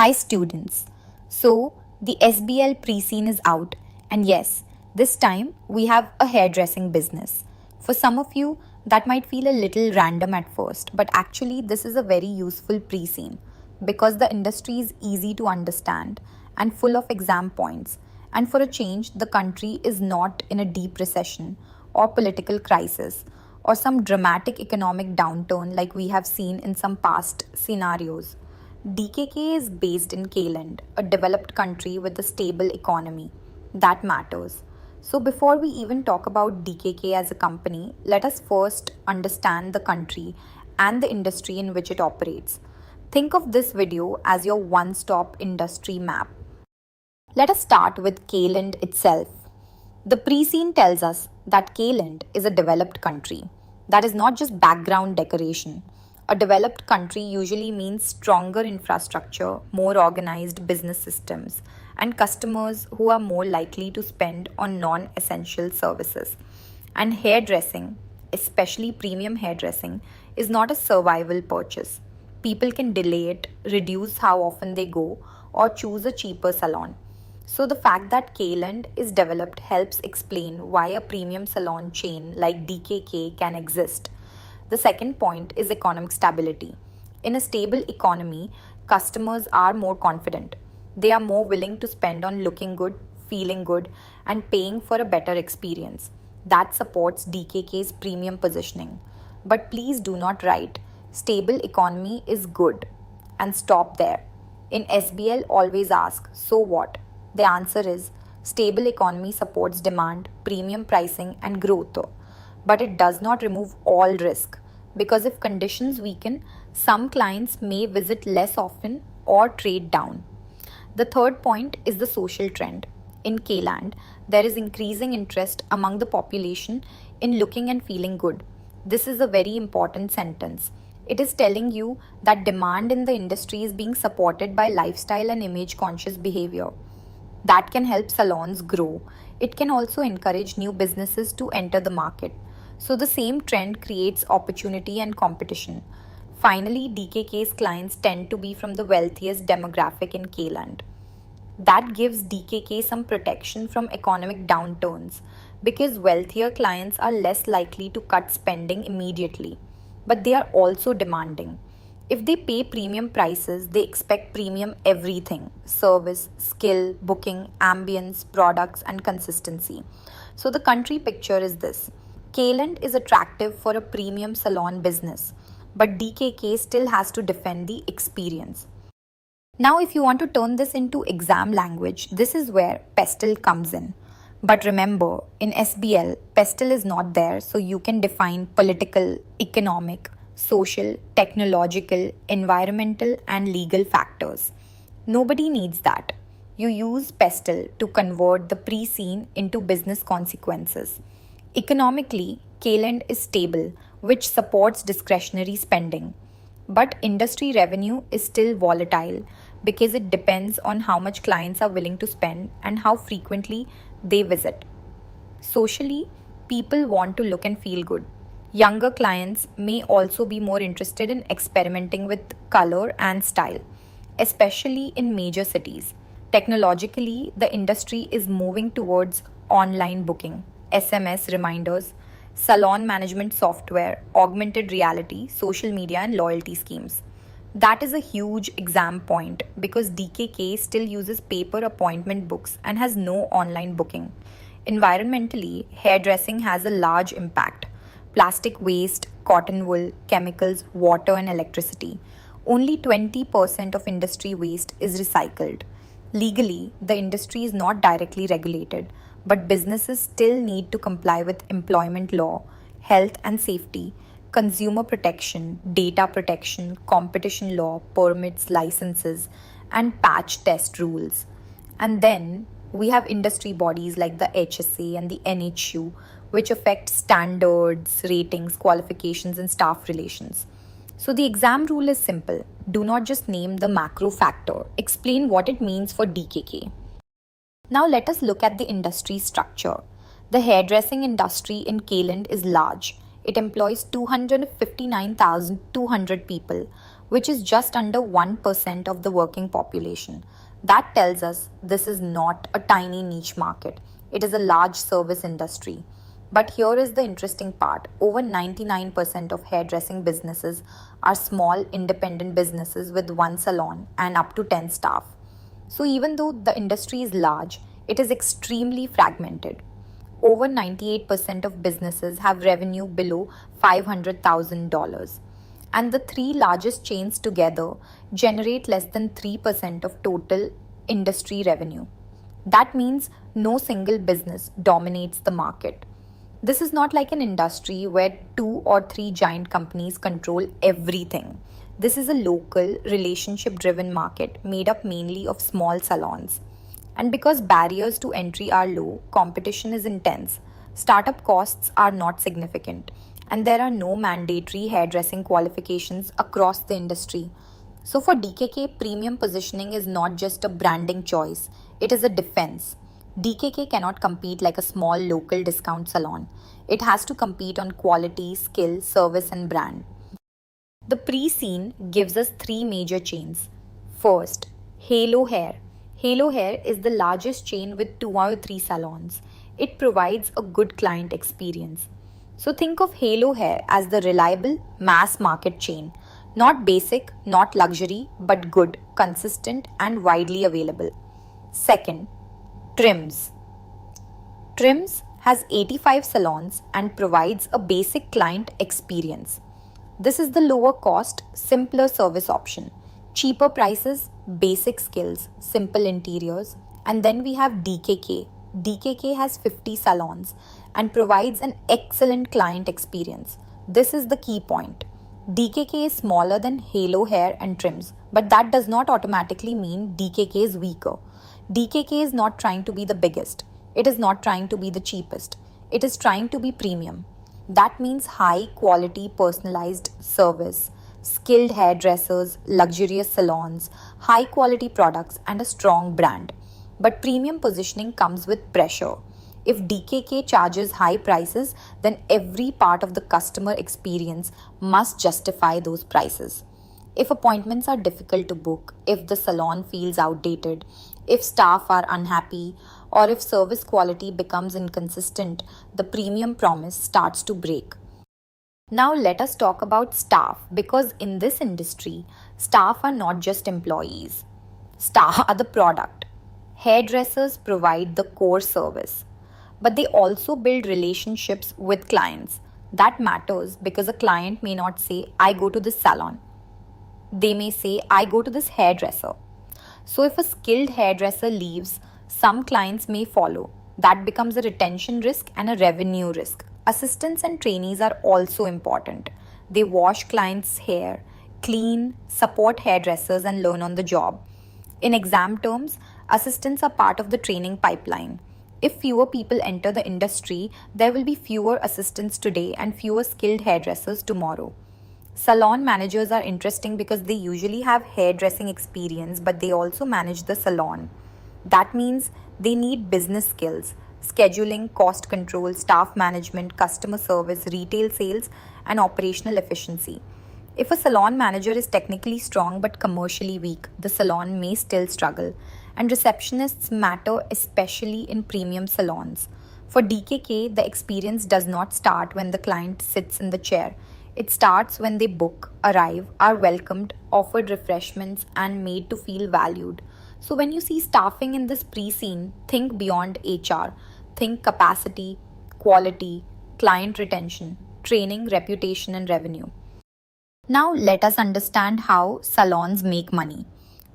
Hi students. So the SBL pre-scene is out, and yes, this time we have a hairdressing business. For some of you that might feel a little random at first, but actually this is a very useful pre-scene because the industry is easy to understand and full of exam points. And for a change, the country is not in a deep recession or political crisis or some dramatic economic downturn like we have seen in some past scenarios. DKK is based in Kayland, a developed country with a stable economy. That matters. So, before we even talk about DKK as a company, let us first understand the country and the industry in which it operates. Think of this video as your one stop industry map. Let us start with Kayland itself. The pre-scene tells us that Kayland is a developed country. That is not just background decoration. A developed country usually means stronger infrastructure, more organized business systems, and customers who are more likely to spend on non essential services. And hairdressing, especially premium hairdressing, is not a survival purchase. People can delay it, reduce how often they go, or choose a cheaper salon. So, the fact that Kayland is developed helps explain why a premium salon chain like DKK can exist. The second point is economic stability. In a stable economy, customers are more confident. They are more willing to spend on looking good, feeling good, and paying for a better experience. That supports DKK's premium positioning. But please do not write, stable economy is good, and stop there. In SBL, always ask, so what? The answer is, stable economy supports demand, premium pricing, and growth. But it does not remove all risk, because if conditions weaken, some clients may visit less often or trade down. The third point is the social trend. In Kayland, there is increasing interest among the population in looking and feeling good. This is a very important sentence. It is telling you that demand in the industry is being supported by lifestyle and image conscious behavior. That can help salons grow. It can also encourage new businesses to enter the market. So the same trend creates opportunity and competition. Finally, DKK's clients tend to be from the wealthiest demographic in Kayland. That gives DKK some protection from economic downturns because wealthier clients are less likely to cut spending immediately, but they are also demanding. If they pay premium prices, they expect premium everything: service, skill, booking, ambience, products, and consistency. So the country picture is this. Kayland is attractive for a premium salon business, but DKK still has to defend the experience. Now, if you want to turn this into exam language, this is where PESTEL comes in. But remember, in SBL, PESTEL is not there, so you can define political, economic, social, technological, environmental, and legal factors. Nobody needs that. You use PESTEL to convert the pre-scene into business consequences. Economically, Kayland is stable, which supports discretionary spending. But industry revenue is still volatile because it depends on how much clients are willing to spend and how frequently they visit. Socially, people want to look and feel good. Younger clients may also be more interested in experimenting with color and style, especially in major cities. Technologically, the industry is moving towards online booking, SMS reminders, salon management software, augmented reality, social media, and loyalty schemes. That is a huge exam point because DKK still uses paper appointment books and has no online booking. Environmentally, hairdressing has a large impact. Plastic waste, cotton wool, chemicals, water, and electricity. Only 20% of industry waste is recycled. Legally, the industry is not directly regulated, but businesses still need to comply with employment law, health and safety, consumer protection, data protection, competition law, permits, licenses, and patch test rules. And then we have industry bodies like the HSA and the NHU, which affect standards, ratings, qualifications, and staff relations. So the exam rule is simple. Do not just name the macro factor, explain what it means for DKK. Now let us look at the industry structure. The hairdressing industry in Kayland is large. It employs 259,200 people, which is just under 1% of the working population. That tells us this is not a tiny niche market, it is a large service industry. But here is the interesting part: over 99% of hairdressing businesses are small independent businesses with one salon and up to 10 staff. So, even though the industry is large, it is extremely fragmented. Over 98% of businesses have revenue below $500,000, and the three largest chains together generate less than 3% of total industry revenue. That means no single business dominates the market. This is not like an industry where two or three giant companies control everything. This is a local, relationship driven market made up mainly of small salons. And because barriers to entry are low, competition is intense, startup costs are not significant, and there are no mandatory hairdressing qualifications across the industry. So, for DKK, premium positioning is not just a branding choice, it is a defense. DKK cannot compete like a small local discount salon. It has to compete on quality, skill, service, and brand. The pre-scene gives us three major chains. First, Halo Hair. Halo Hair is the largest chain with 2 out of 3 salons. It provides a good client experience. So think of Halo Hair as the reliable mass market chain. Not basic, not luxury, but good, consistent, and widely available. Second, Trimz. Trimz has 85 salons and provides a basic client experience. This is the lower cost, simpler service option. Cheaper prices, basic skills, simple interiors. And then we have DKK. DKK has 50 salons and provides an excellent client experience. This is the key point. DKK is smaller than Halo Hair and Trimz, but that does not automatically mean DKK is weaker. DKK is not trying to be the biggest. It is not trying to be the cheapest. It is trying to be premium. That means high quality personalized service, skilled hairdressers, luxurious salons, high quality products, and a strong brand. But premium positioning comes with pressure. If DKK charges high prices, then every part of the customer experience must justify those prices. If appointments are difficult to book, if the salon feels outdated, if staff are unhappy, or if service quality becomes inconsistent, the premium promise starts to break. Now let us talk about staff, because in this industry, staff are not just employees. Staff are the product. Hairdressers provide the core service, but they also build relationships with clients. That matters because a client may not say, I go to this salon. They may say, I go to this hairdresser. So if a skilled hairdresser leaves, some clients may follow. That becomes a retention risk and a revenue risk. Assistants and trainees are also important. They wash clients' hair, clean, support hairdressers, and learn on the job. In exam terms, assistants are part of the training pipeline. If fewer people enter the industry, there will be fewer assistants today and fewer skilled hairdressers tomorrow. Salon managers are interesting because they usually have hairdressing experience, but they also manage the salon. That means they need business skills, scheduling, cost control, staff management, customer service, retail sales, and operational efficiency. If a salon manager is technically strong but commercially weak, the salon may still struggle. And receptionists matter especially in premium salons. For DKK, the experience does not start when the client sits in the chair. It starts when they book, arrive, are welcomed, offered refreshments, and made to feel valued. So when you see staffing in this pre-scene, think beyond HR. Think capacity, quality, client retention, training, reputation, and revenue. Now let us understand how salons make money.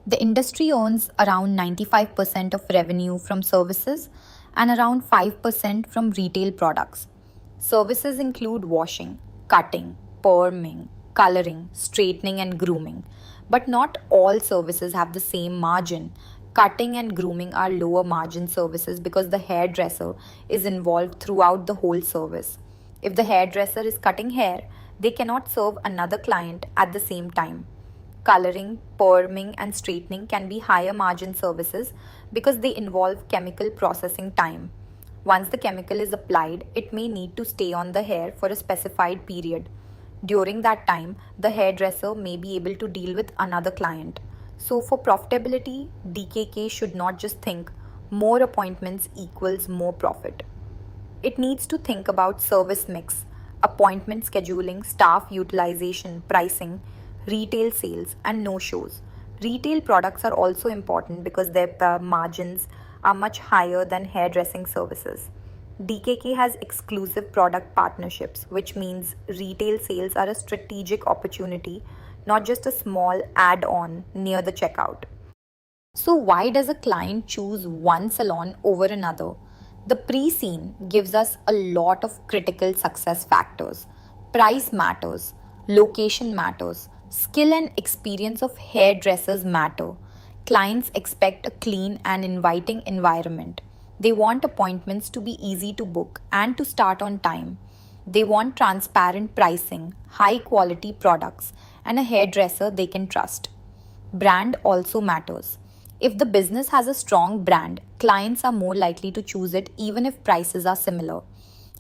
The industry earns around 95% of revenue from services and around 5% from retail products. Services include washing, cutting, perming, coloring, straightening, and grooming. But not all services have the same margin. Cutting and grooming are lower margin services because the hairdresser is involved throughout the whole service. If the hairdresser is cutting hair, they cannot serve another client at the same time. Coloring, perming, and straightening can be higher margin services because they involve chemical processing time. Once the chemical is applied, it may need to stay on the hair for a specified period. During that time, the hairdresser may be able to deal with another client. So, for profitability, DKK should not just think more appointments equals more profit. It needs to think about service mix, appointment scheduling, staff utilization, pricing, retail sales, and no shows. Retail products are also important because their margins are much higher than hairdressing services. DKK has exclusive product partnerships, which means retail sales are a strategic opportunity, not just a small add on near the checkout. So, why does a client choose one salon over another? The pre scene gives us a lot of critical success factors. Price matters, location matters, skill and experience of hairdressers matter. Clients expect a clean and inviting environment. They want appointments to be easy to book and to start on time. They want transparent pricing, high quality products, and a hairdresser they can trust. Brand also matters. If the business has a strong brand, clients are more likely to choose it even if prices are similar.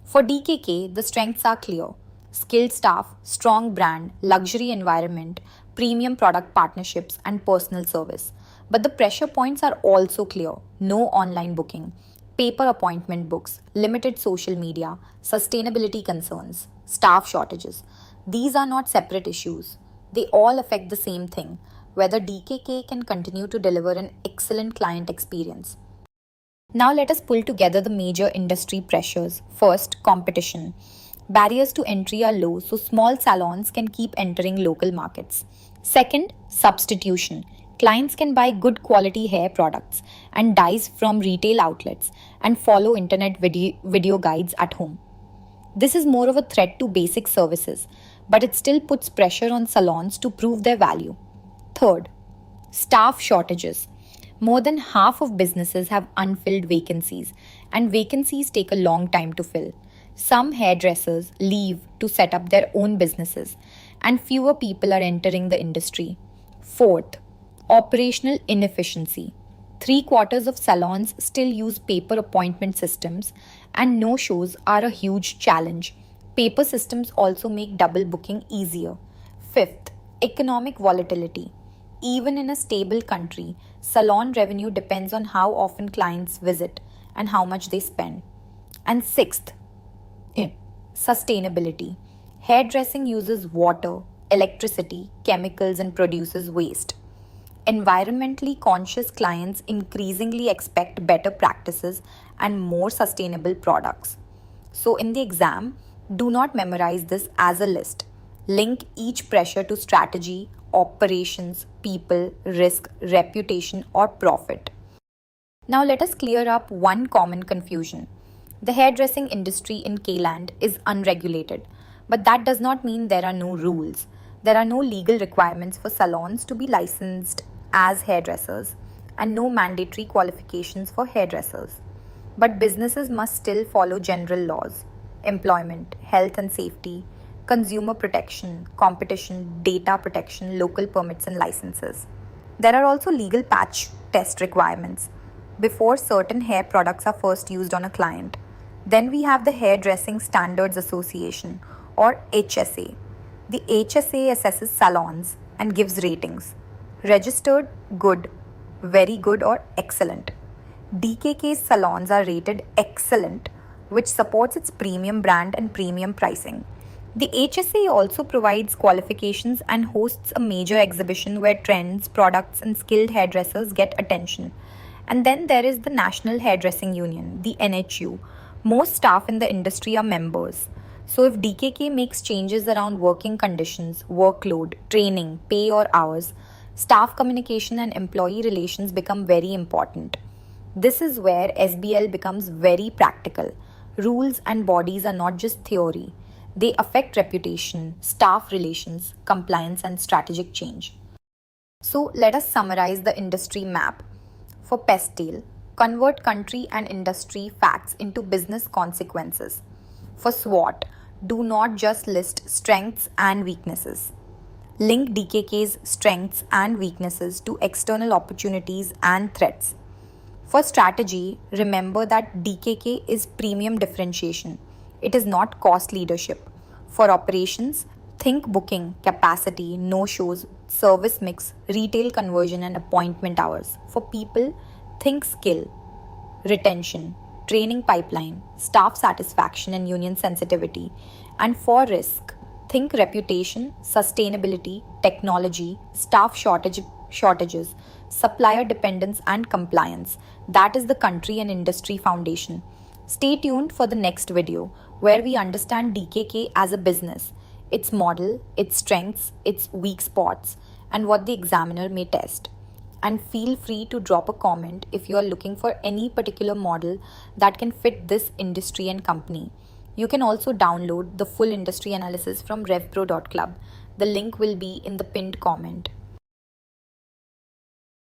For DKK, the strengths are clear: skilled staff, strong brand, luxury environment, premium product partnerships, and personal service. But the pressure points are also clear: no online booking, paper appointment books, limited social media, sustainability concerns, staff shortages. These are not separate issues. They all affect the same thing: whether DKK can continue to deliver an excellent client experience. Now, let us pull together the major industry pressures. First, competition. Barriers to entry are low, so small salons can keep entering local markets. Second, substitution. Clients can buy good quality hair products and dyes from retail outlets and follow internet video guides at home. This is more of a threat to basic services, but it still puts pressure on salons to prove their value. Third, staff shortages. More than half of businesses have unfilled vacancies, and vacancies take a long time to fill. Some hairdressers leave to set up their own businesses, and fewer people are entering the industry. Fourth, operational inefficiency. Three-quarters of salons still use paper appointment systems, and no-shows are a huge challenge. Paper systems also make double booking easier. Fifth, economic volatility. Even in a stable country, salon revenue depends on how often clients visit and how much they spend. And sixth, sustainability. Hairdressing uses water, electricity, chemicals, and produces waste. Environmentally conscious clients increasingly expect better practices and more sustainable products. So, in the exam, do not memorize this as a list. Link each pressure to strategy, operations, people, risk, reputation, or profit. Now, let us clear up one common confusion. The hairdressing industry in Kayland is unregulated, but that does not mean there are no rules. There are no legal requirements for salons to be licensed as hairdressers and no mandatory qualifications for hairdressers. But businesses must still follow general laws: employment, health and safety, consumer protection, competition, data protection, local permits and licenses. There are also legal patch test requirements before certain hair products are first used on a client. Then we have the Hairdressing Standards Association, or HSA. The HSA assesses salons and gives ratings: registered, good, very good, or excellent. DKK's salons are rated excellent, which supports its premium brand and premium pricing. The HSA also provides qualifications and hosts a major exhibition where trends, products, and skilled hairdressers get attention. And then there is the National Hairdressing Union, the NHU. Most staff in the industry are members. So if DKK makes changes around working conditions, workload, training, pay or hours, staff communication and employee relations become very important. This is where SBL becomes very practical. Rules and bodies are not just theory. They affect reputation, staff relations, compliance, and strategic change. So let us summarize the industry map. For PESTEL, convert country and industry facts into business consequences. For SWOT, do not just list strengths and weaknesses. Link DKK's strengths and weaknesses to external opportunities and threats. For strategy, remember that DKK is premium differentiation. It is not cost leadership. For operations, Think booking, capacity, no shows, service mix, retail conversion, and appointment hours. For people, think skill, retention, training pipeline, staff satisfaction, and union sensitivity. And for risk, think reputation, sustainability, technology, shortages, supplier dependence, and compliance. That is the country and industry foundation. Stay tuned for the next video where we understand DKK as a business, its model, its strengths, its weak spots, and what the examiner may test. And feel free to drop a comment if you are looking for any particular model that can fit this industry and company. You can also download the full industry analysis from revpro.club. The link will be in the pinned comment.